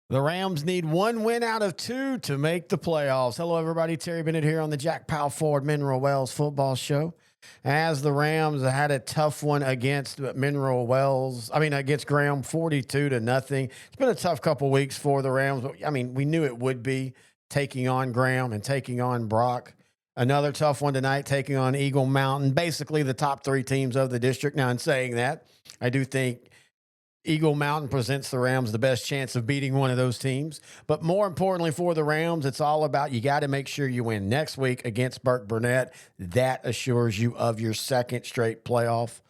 The Rams need one win out of two to make the playoffs. Hello, everybody. Terry Bennett here on the Jack Powell Ford Mineral Wells Football Show. As the Rams had a tough one against against Graham, 42-0. It's been a tough couple weeks for the Rams. But, we knew it would be taking on Graham and taking on Brock. Another tough one tonight, taking on Eagle Mountain, basically the top three teams of the district. Now, in saying that, I do think Eagle Mountain presents the Rams the best chance of beating one of those teams. But more importantly for the Rams, it's all about you got to make sure you win next week against Burke Burnett. That assures you of your second straight playoff.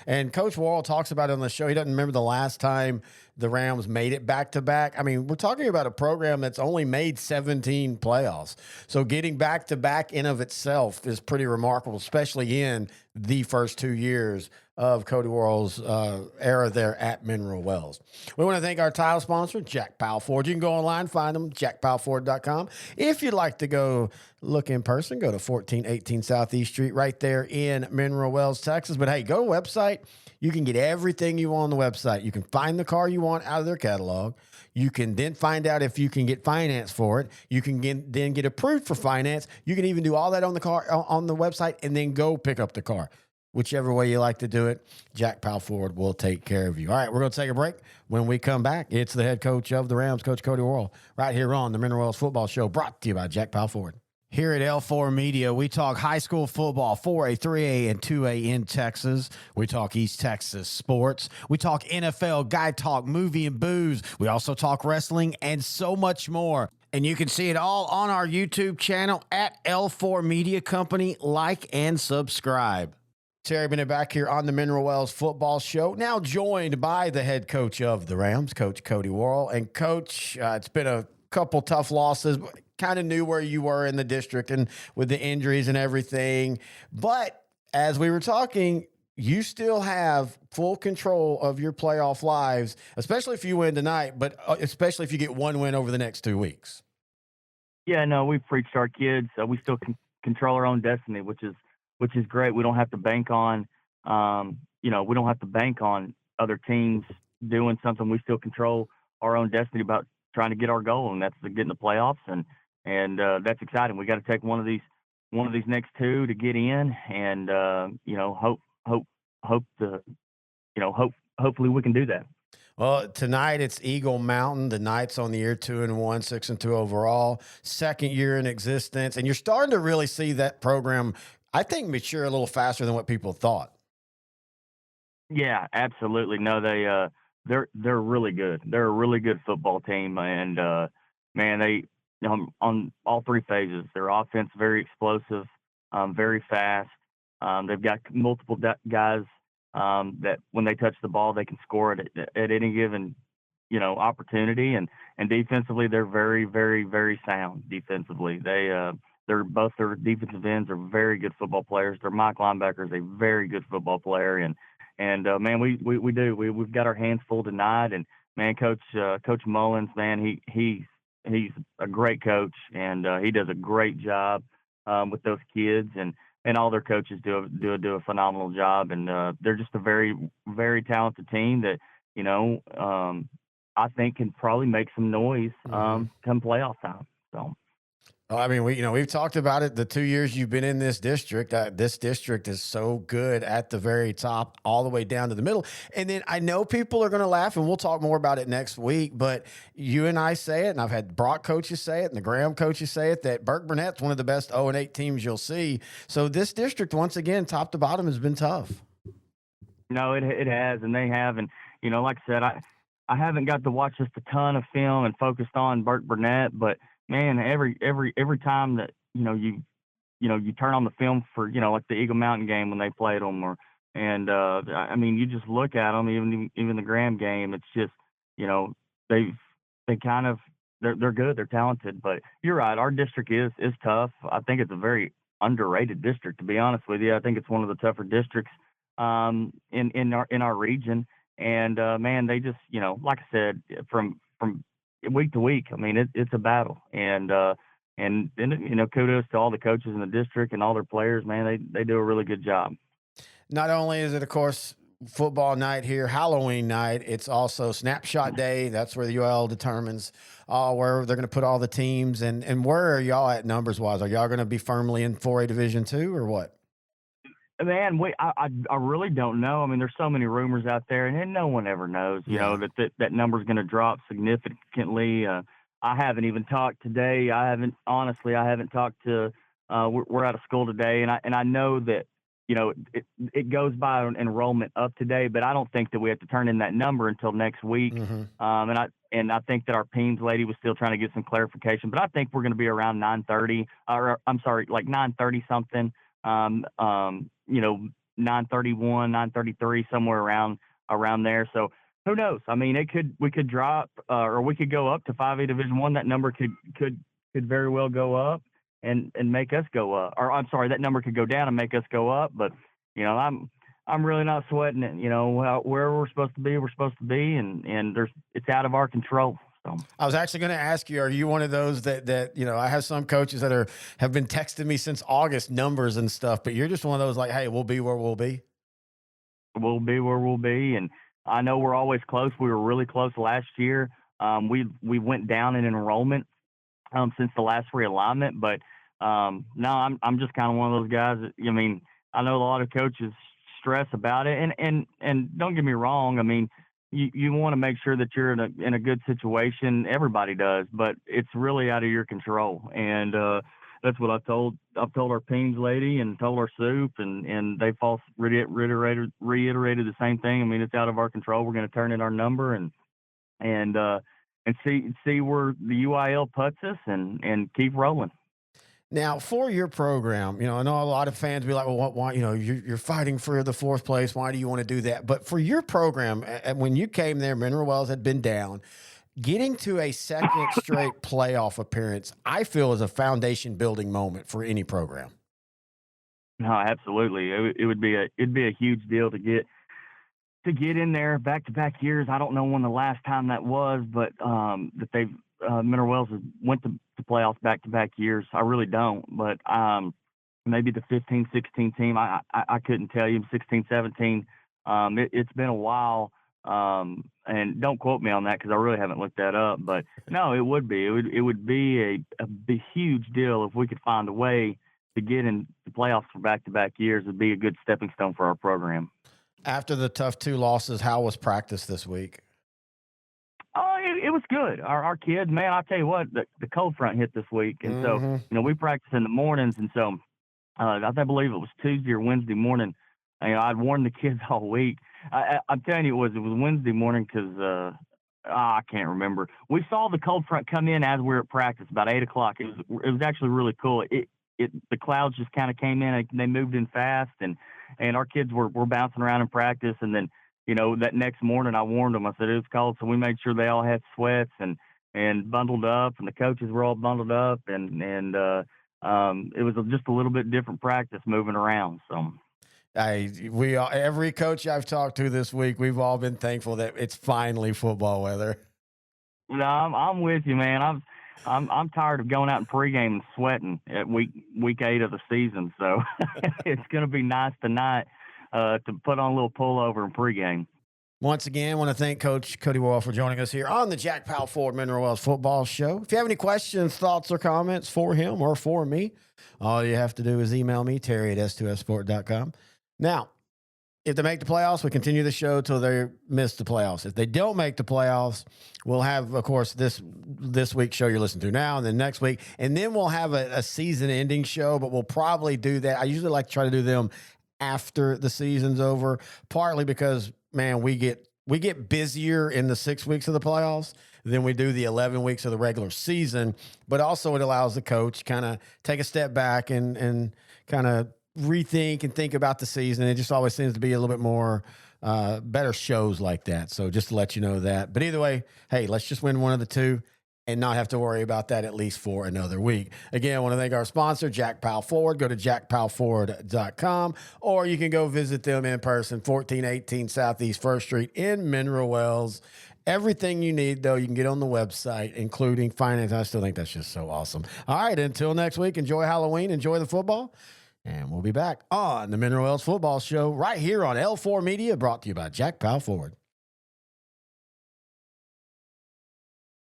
And Coach Worrell talks about it on the show. He doesn't remember the last time the Rams made it back-to-back. We're talking about a program that's only made 17 playoffs. So getting back-to-back in of itself is pretty remarkable, especially in the first 2 years of Cody Worrell's era there at Mineral Wells. We want to thank our title sponsor, Jack Powell Ford. You can go online, find them, jackpowellford.com. If you'd like to go look in person, go to 1418 Southeast Street right there in Mineral Wells, Texas. But hey, go to the website. You can get everything you want on the website. You can find the car you want out of their catalog. You can then find out if you can get finance for it. You can then get approved for finance. You can even do all that on the website and then go pick up the car. Whichever way you like to do it, Jack Powell Ford will take care of you. All right, we're going to take a break. When we come back, it's the head coach of the Rams, Coach Cody Worrell, right here on the Mineral Wells Football Show, brought to you by Jack Powell Ford. Here at L4 Media, we talk high school football, 4A, 3A, and 2A in Texas. We talk East Texas sports. We talk NFL, guy talk, movie and booze. We also talk wrestling and so much more. And you can see it all on our YouTube channel at L4 Media Company. Like and subscribe. Terry Bennett back here on the Mineral Wells Football Show, now joined by the head coach of the Rams, Coach Cody Worrell. And, Coach, it's been a couple tough losses, but kind of knew where you were in the district and with the injuries and everything. But as we were talking, you still have full control of your playoff lives, especially if you win tonight, but especially if you get one win over the next 2 weeks. Yeah, no, we preached our kids. We still can control our own destiny, which is great. We don't have to bank on, we don't have to bank on other teams doing something. We still control our own destiny about trying to get our goal, and that's to get in the playoffs. And that's exciting. We got to take one of these next two to get in, and hopefully we can do that. Well, tonight it's Eagle Mountain. The Knights on the year 2-1, 6-2 overall, second year in existence, and you're starting to really see that program, I think, mature a little faster than what people thought. Yeah, absolutely. No, they're really good. They're a really good football team, and man, they on all three phases. Their offense very explosive, very fast. They've got multiple guys that when they touch the ball, they can score it at any given opportunity, and defensively they're very, very, very sound defensively. They're both their defensive ends are very good football players. Their Mike linebacker is a very good football player, and man, we've got our hands full tonight. And man, Coach Mullins, man, he's a great coach, and he does a great job with those kids, and all their coaches do a phenomenal job, and they're just a very, very talented team that I think can probably make some noise come playoff time. So. We've talked about it the 2 years you've been in this district. This district is so good at the very top, all the way down to the middle. And then I know people are going to laugh, and we'll talk more about it next week. But you and I say it, and I've had Brock coaches say it, and the Graham coaches say it, that Burke Burnett's one of the best 0-8 teams you'll see. So this district, once again, top to bottom, has been tough. No, it has, and they have, and like I said, I haven't got to watch just a ton of film and focused on Burke Burnett, but man, every time that you turn on the film for like the Eagle Mountain game when they played them, you just look at them, even the Graham game. It's just they're good, they're talented. But you're right, our district is tough. I think it's a very underrated district, to be honest with you. I think it's one of the tougher districts in our region. And man, they just like I said, from week to week, it's a battle, and kudos to all the coaches in the district and all their players. Man, they do a really good job. Not only is it, of course, football night here, Halloween night. It's also snapshot day. That's where the UL determines where they're going to put all the teams. And where are y'all at numbers wise? Are y'all going to be firmly in 4A Division two or what? Man, I really don't know. I mean, there's so many rumors out there, and no one ever knows. You know Yeah. that number's going to drop significantly. I haven't even talked today. I haven't talked to. We're out of school today, and I know that it goes by an enrollment up today, but I don't think that we have to turn in that number until next week. Mm-hmm. And I think that our PEMS lady was still trying to get some clarification, but I think we're going to be around 9:30, or I'm sorry, like 9:30 something. 9:31, 9:33, somewhere around there. So who knows? I mean, we could drop, or we could go up to 5A Division One. That number could very well go up and make us go up. Or I'm sorry, that number could go down and make us go up. But I'm really not sweating it. Where we're supposed to be, and it's out of our control. So. I was actually going to ask you, are you one of those that I have some coaches that have been texting me since August numbers and stuff, but you're just one of those like, hey, we'll be where we'll be. We'll be where we'll be. And I know we're always close. We were really close last year. We went down in enrollment since the last realignment, but no, I'm just kind of one of those guys that, I mean, I know a lot of coaches stress about it, and don't get me wrong. I mean, you want to make sure that you're in a good situation. Everybody does, but it's really out of your control. And that's what I've told our PEMS lady and told our soup, and they reiterated the same thing. I mean, it's out of our control. We're going to turn in our number and see where the UIL puts us and keep rolling. Now, for your program, I know a lot of fans be like, well, why, you're fighting for the fourth place. Why do you want to do that? But for your program, when you came there, Mineral Wells had been down. Getting to a second straight playoff appearance, I feel, is a foundation building moment for any program. No, absolutely. It'd be a huge deal to get in there back-to-back years. I don't know when the last time that was, but that they've Mineral Wells went to playoffs back-to-back years. I really don't, but maybe the 15-16 team. I couldn't tell you. 16-17. It's been a while, and don't quote me on that because I really haven't looked that up. But no, it would be. It would be a huge deal if we could find a way to get in the playoffs for back-to-back years. It'd be a good stepping stone for our program. After the tough 2 losses, how was practice this week? Oh, it was good. Our kids, man, I'll tell you what, the cold front hit this week. And so, we practice in the mornings. And so I believe it was Tuesday or Wednesday morning. I'd warned the kids all week. I'm telling you, it was Wednesday morning because I can't remember. We saw the cold front come in as we were at practice about 8 o'clock. It was actually really cool. The clouds just kind of came in and they moved in fast, and our kids were bouncing around in practice. And then, that next morning I warned them. I said it was cold, so we made sure they all had sweats and bundled up, and the coaches were all bundled up, and it was just a little bit different practice moving around. So. Every coach I've talked to this week, we've all been thankful that it's finally football weather. No, I'm with you, man. I'm tired of going out in pregame and sweating at week 8 of the season. So it's going to be nice tonight to put on a little pullover in pregame. Once again, I want to thank Coach Cody Worrell for joining us here on the Jack Powell Ford Mineral Wells Football Show. If you have any questions, thoughts, or comments for him or for me, all you have to do is email me, terry@s2sport.com. Now, if they make the playoffs, we continue the show till they miss the playoffs. If they don't make the playoffs, we'll have, of course, this week's show you're listening to now, and then next week, and then we'll have a season-ending show. But we'll probably do that. I usually like to try to do them after the season's over, partly because, man, we get busier in the 6 weeks of the playoffs than we do the 11 weeks of the regular season. But also, it allows the coach kind of take a step back and kind of rethink and think about the season. It just always seems to be a little bit more better shows like that. So just to let you know that. But either way, hey, let's just win one of the two and not have to worry about that at least for another week. Again, I want to thank our sponsor, Jack Powell Ford. Go to jackpowellford.com, or you can go visit them in person, 1418 Southeast 1st Street in Mineral Wells. Everything you need, though, you can get on the website, including finance. I still think that's just so awesome. All right, until next week, enjoy Halloween, enjoy the football. And we'll be back on the Mineral Wells Football Show right here on L4 Media, brought to you by Jack Powell Ford.